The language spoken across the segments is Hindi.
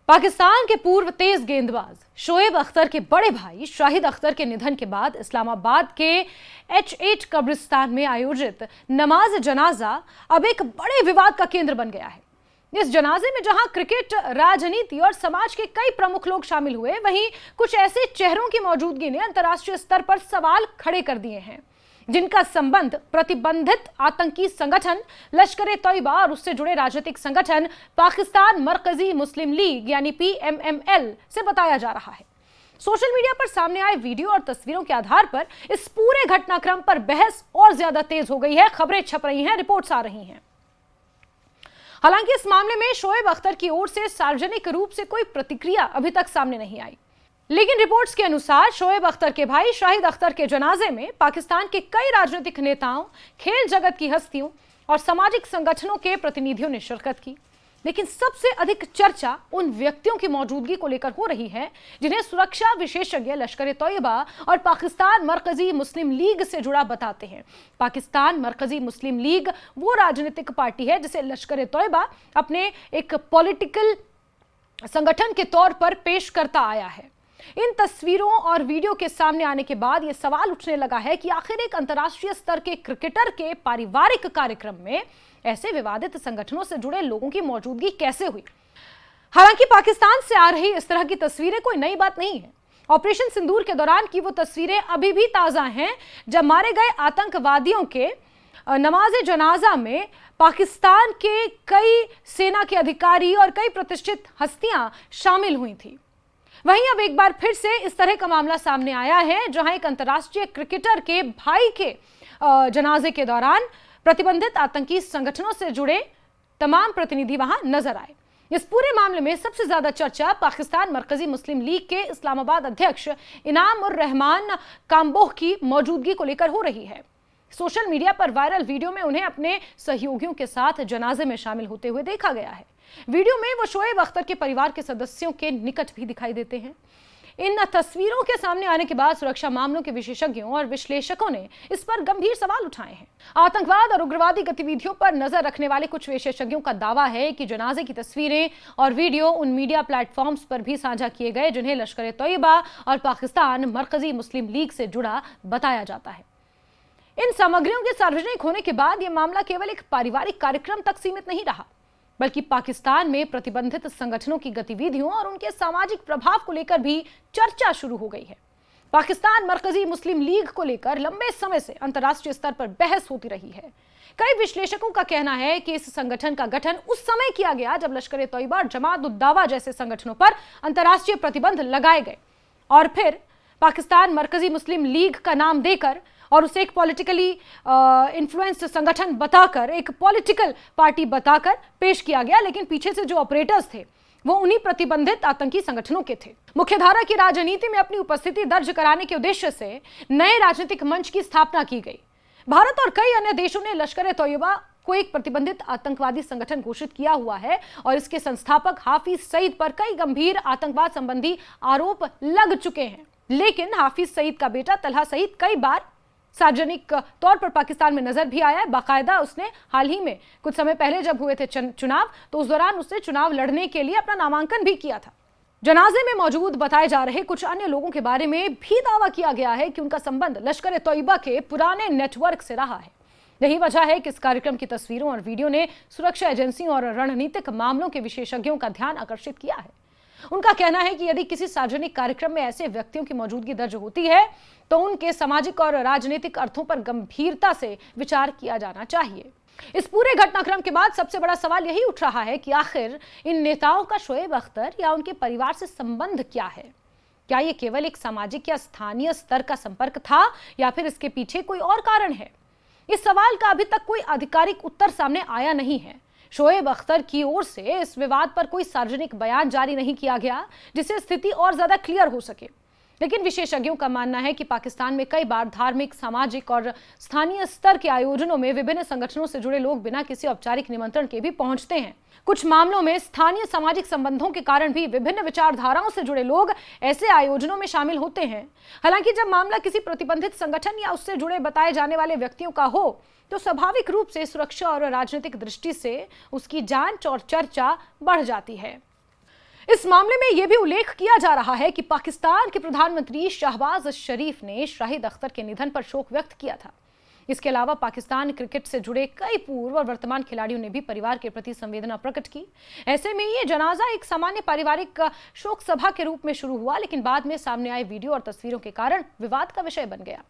पाकिस्तान के पूर्व तेज गेंदबाज शोएब अख्तर के बड़े भाई शाहिद अख्तर के निधन के बाद इस्लामाबाद के H8 कब्रिस्तान में आयोजित नमाज जनाजा अब एक बड़े विवाद का केंद्र बन गया है। इस जनाजे में जहां क्रिकेट, राजनीति और समाज के कई प्रमुख लोग शामिल हुए, वहीं कुछ ऐसे चेहरों की मौजूदगी ने अंतर्राष्ट्रीय स्तर पर सवाल खड़े कर दिए हैं जिनका संबंध प्रतिबंधित आतंकी संगठन लश्कर-ए-तौयबा और उससे जुड़े राजनीतिक संगठन पाकिस्तान मरकजी मुस्लिम लीग यानी PMML से बताया जा रहा है। सोशल मीडिया पर सामने आए वीडियो और तस्वीरों के आधार पर इस पूरे घटनाक्रम पर बहस और ज्यादा तेज हो गई है। खबरें छप रही हैं, रिपोर्ट्स आ रही हैं। हालांकि इस मामले में शोएब अख्तर की ओर से सार्वजनिक रूप से कोई प्रतिक्रिया अभी तक सामने नहीं आई, लेकिन रिपोर्ट्स के अनुसार शोएब अख्तर के भाई शाहिद अख्तर के जनाजे में पाकिस्तान के कई राजनीतिक नेताओं, खेल जगत की हस्तियों और सामाजिक संगठनों के प्रतिनिधियों ने शिरकत की। लेकिन सबसे अधिक चर्चा उन व्यक्तियों की मौजूदगी को लेकर हो रही है जिन्हें सुरक्षा विशेषज्ञ लश्कर-ए-तौयबा और पाकिस्तान मरकजी मुस्लिम लीग से जुड़ा बताते हैं। पाकिस्तान मरकजी मुस्लिम लीग वो राजनीतिक पार्टी है जिसे लश्कर-ए-तौयबा अपने एक पॉलिटिकल संगठन के तौर पर पेश करता आया है। इन तस्वीरों और वीडियो के सामने आने के बाद यह सवाल उठने लगा है कि आखिर एक अंतर्राष्ट्रीय स्तर के क्रिकेटर के पारिवारिक कार्यक्रम में ऐसे विवादित संगठनों से जुड़े लोगों की मौजूदगी कैसे हुई। हालांकि पाकिस्तान से आ रही इस तरह की तस्वीरें कोई नई बात नहीं है। ऑपरेशन सिंदूर के दौरान की वो तस्वीरें अभी भी ताजा हैं, जब मारे गए आतंकवादियों के नमाज जनाजा में पाकिस्तान के कई सेना के अधिकारी और कई प्रतिष्ठित हस्तियां शामिल हुई थी। वहीं अब एक बार फिर से इस तरह का मामला सामने आया है, जहां एक अंतर्राष्ट्रीय क्रिकेटर के भाई के जनाजे के दौरान प्रतिबंधित आतंकी संगठनों से जुड़े तमाम प्रतिनिधि वहां नजर आए। इस पूरे मामले में सबसे ज्यादा चर्चा पाकिस्तान मरकजी मुस्लिम लीग के इस्लामाबाद अध्यक्ष इनाम उर रहमान काम्बोह की मौजूदगी को लेकर हो रही है। सोशल मीडिया पर वायरल वीडियो में उन्हें अपने सहयोगियों के साथ जनाजे में शामिल होते हुए देखा गया है। वीडियो में वो शोएब अख्तर के परिवार के सदस्यों के निकट भी दिखाई देते हैं। इन तस्वीरों के सामने आने के बाद सुरक्षा मामलों के विशेषज्ञों और विश्लेषकों ने इस पर गंभीर सवाल उठाए हैं। आतंकवाद और उग्रवादी गतिविधियों पर नजर रखने वाले कुछ विशेषज्ञों का दावा है कि जनाजे की तस्वीरें और वीडियो उन मीडिया प्लेटफॉर्म्स पर भी साझा किए गए जिन्हें लश्कर-ए-तौयबा और पाकिस्तान मरकजी मुस्लिम लीग से जुड़ा बताया जाता है। इन सामग्रियों के सार्वजनिक होने के बाद यह मामला केवल एक पारिवारिक कार्यक्रम तक सीमित नहीं रहा, बल्कि पाकिस्तान में प्रतिबंधित संगठनों की गतिविधियों और उनके सामाजिक प्रभाव को लेकर भी चर्चा शुरू हो गई है। पाकिस्तान मरकजी मुस्लिम लीग को लेकर लंबे समय से अंतर्राष्ट्रीय स्तर पर बहस होती रही है। कई विश्लेषकों का कहना है कि इस संगठन का गठन उस समय किया गया जब लश्कर-ए-तौयबा और जमात-उद-दावा जैसे संगठनों पर अंतर्राष्ट्रीय प्रतिबंध लगाए गए और फिर पाकिस्तान मरकजी मुस्लिम लीग का नाम देकर और उसे एक पॉलिटिकली इन्फ्लुएंस्ड संगठन बताकर, एक पॉलिटिकल पार्टी बताकर पेश किया गया। लेकिन पीछे से जो ऑपरेटर्स थे वो उन्हीं प्रतिबंधित आतंकी संगठनों के थे। मुख्यधारा की राजनीति में अपनी उपस्थिति दर्ज कराने के उद्देश्य से नए राजनीतिक मंच की स्थापना की गई। भारत और कई अन्य देशों ने लश्कर-ए-तौयबा को एक प्रतिबंधित आतंकवादी संगठन घोषित किया हुआ है और इसके संस्थापक हाफिज सईद पर कई गंभीर आतंकवाद संबंधी आरोप लग चुके हैं। लेकिन हाफिज सईद का बेटा तलहा सईद कई बार सार्वजनिक तौर पर पाकिस्तान में नजर भी आया है। बाकायदा उसने हाल ही में कुछ समय पहले जब हुए थे चुनाव, तो उस दौरान उसने चुनाव लड़ने के लिए अपना नामांकन भी किया था। जनाजे में मौजूद बताए जा रहे कुछ अन्य लोगों के बारे में भी दावा किया गया है कि उनका संबंध लश्कर-ए-तौयबा के पुराने नेटवर्क से रहा है। यही वजह है कि इस कार्यक्रम की तस्वीरों और वीडियो ने सुरक्षा एजेंसियों और रणनीतिक मामलों के विशेषज्ञों का ध्यान आकर्षित किया है। उनका कहना है कि यदि किसी सार्वजनिक कार्यक्रम में ऐसे व्यक्तियों की मौजूदगी दर्ज होती है तो उनके सामाजिक और राजनीतिक अर्थों पर गंभीरता से विचार किया जाना चाहिए। इस पूरे घटनाक्रम के बाद सबसे बड़ा सवाल यही उठ रहा है कि आखिर इन नेताओं का शोएब अख्तर या उनके परिवार से संबंध क्या है। क्या ये केवल एक सामाजिक या स्थानीय स्तर का संपर्क था या फिर इसके पीछे कोई और कारण है? इस सवाल का अभी तक कोई आधिकारिक उत्तर सामने आया नहीं है। शोएब अख्तर की ओर से इस विवाद पर कोई सार्वजनिक बयान जारी नहीं किया गया जिससे स्थिति और ज्यादा क्लियर हो सके। लेकिन विशेषज्ञों का मानना है कि पाकिस्तान में कई बार धार्मिक, सामाजिक और स्थानीय स्तर के आयोजनों में विभिन्न संगठनों से जुड़े लोग बिना किसी औपचारिक निमंत्रण के भी पहुंचते हैं। कुछ मामलों में स्थानीय सामाजिक संबंधों के कारण भी विभिन्न विचारधाराओं से जुड़े लोग ऐसे आयोजनों में शामिल होते हैं। हालांकि जब मामला किसी प्रतिबंधित संगठन या उससे जुड़े बताए जाने वाले व्यक्तियों का हो तो स्वाभाविक रूप से सुरक्षा और राजनीतिक दृष्टि से उसकी जांच और चर्चा बढ़ जाती है। इस मामले में यह भी उल्लेख किया जा रहा है कि पाकिस्तान के प्रधानमंत्री शहबाज शरीफ ने शाहिद अख्तर के निधन पर शोक व्यक्त किया था। इसके अलावा पाकिस्तान क्रिकेट से जुड़े कई पूर्व और वर्तमान खिलाड़ियों ने भी परिवार के प्रति संवेदना प्रकट की। ऐसे में ये जनाजा एक सामान्य पारिवारिक शोक सभा के रूप में शुरू हुआ, लेकिन बाद में सामने आए वीडियो और तस्वीरों के कारण विवाद का विषय बन गया।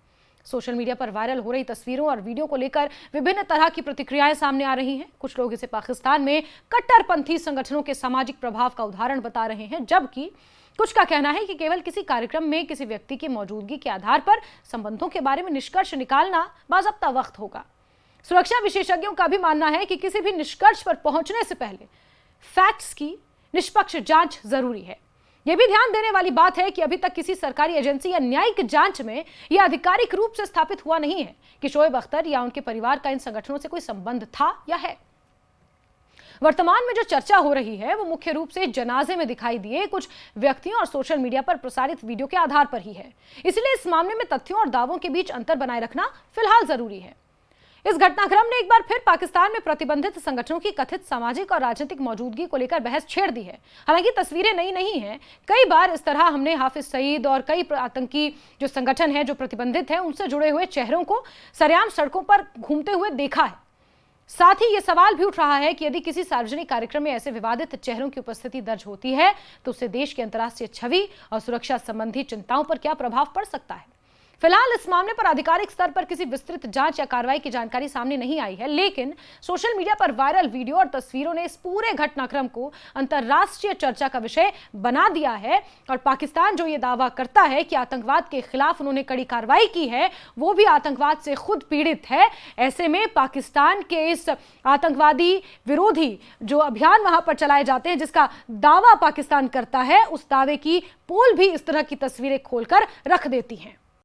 सोशल मीडिया पर वायरल हो रही तस्वीरों और वीडियो को लेकर विभिन्न तरह की प्रतिक्रियाएं सामने आ रही हैं। कुछ लोग इसे पाकिस्तान में कट्टरपंथी संगठनों के सामाजिक प्रभाव का उदाहरण बता रहे हैं, जबकि कुछ का कहना है कि केवल किसी कार्यक्रम में किसी व्यक्ति की मौजूदगी के आधार पर संबंधों के बारे में निष्कर्ष निकालना बाज़ाब्ता वक्त होगा। सुरक्षा विशेषज्ञों का भी मानना है कि किसी भी निष्कर्ष पर पहुंचने से पहले फैक्ट्स की निष्पक्ष जांच जरूरी है। यह भी ध्यान देने वाली बात है कि अभी तक किसी सरकारी एजेंसी या न्यायिक जांच में यह आधिकारिक रूप से स्थापित हुआ नहीं है कि शोएब अख्तर या उनके परिवार का इन संगठनों से कोई संबंध था या है। वर्तमान में जो चर्चा हो रही है वो मुख्य रूप से जनाजे में दिखाई दिए कुछ व्यक्तियों और सोशल मीडिया पर प्रसारित वीडियो के आधार पर ही है। इसलिए इस मामले में तथ्यों और दावों के बीच अंतर बनाए रखना फिलहाल जरूरी है। इस घटनाक्रम ने एक बार फिर पाकिस्तान में प्रतिबंधित संगठनों की कथित सामाजिक और राजनीतिक मौजूदगी को लेकर बहस छेड़ दी है। हालांकि तस्वीरें नई नहीं हैं। कई बार इस तरह हमने हाफिज सईद और कई आतंकी जो संगठन है जो प्रतिबंधित है उनसे जुड़े हुए चेहरों को सरेआम सड़कों पर घूमते हुए देखा है। साथ ही ये सवाल भी उठ रहा है कि यदि किसी सार्वजनिक कार्यक्रम में ऐसे विवादित चेहरों की उपस्थिति दर्ज होती है तो उससे देश की अंतर्राष्ट्रीय छवि और सुरक्षा संबंधी चिंताओं पर क्या प्रभाव पड़ सकता है। फिलहाल इस मामले पर आधिकारिक स्तर पर किसी विस्तृत जांच या कार्रवाई की जानकारी सामने नहीं आई है, लेकिन सोशल मीडिया पर वायरल वीडियो और तस्वीरों ने इस पूरे घटनाक्रम को अंतर्राष्ट्रीय चर्चा का विषय बना दिया है। और पाकिस्तान जो ये दावा करता है कि आतंकवाद के खिलाफ उन्होंने कड़ी कार्रवाई की है, वो भी आतंकवाद से खुद पीड़ित है। ऐसे में पाकिस्तान के इस आतंकवादी विरोधी जो अभियान वहां पर चलाए जाते हैं, जिसका दावा पाकिस्तान करता है, उस दावे की पोल भी इस तरह की तस्वीरें खोलकर रख देती हैं।